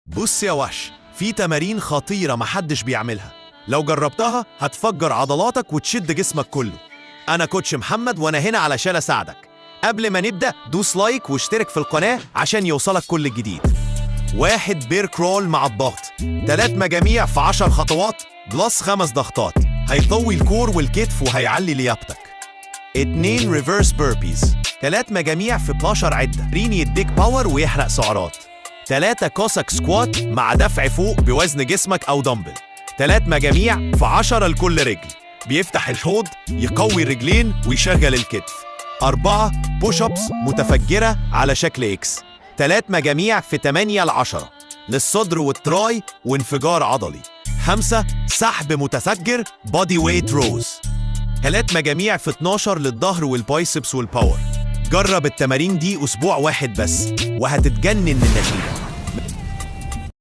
بص يا وحش، في تمارين خطيرة محدش بيعملها. لو جربتها هتفجر عضلاتك وتشد جسمك كله. أنا كوتش محمد وأنا هنا علشان أساعدك. قبل ما نبدأ دوس لايك واشترك في القناة عشان يوصلك كل جديد. 1 بير كرول مع الضغط، 3 مجاميع في 10 خطوات بلس 5 ضغطات، هيقوي الكور والكتف وهيعلي لياقتك. 2 ريفرس بيربيز، 3 مجاميع في 12 عدة، رين يديك باور ويحرق سعرات. 3 كوساك سكوات مع دفع فوق بوزن جسمك أو دمبل، 3 مجاميع في 10 لكل رجل، بيفتح الحوض يقوي الرجلين ويشغل الكتف. 4 بوش أبس متفجرة على شكل إكس، 3 مجاميع في 8 ل10 للصدر والتراي وانفجار عضلي. 5 سحب متفجر بودي ويت روز، 3 مجاميع في 12 للظهر والبايسبس والباور. جرب التمارين دي أسبوع واحد بس وهتتجنن من النتيجة.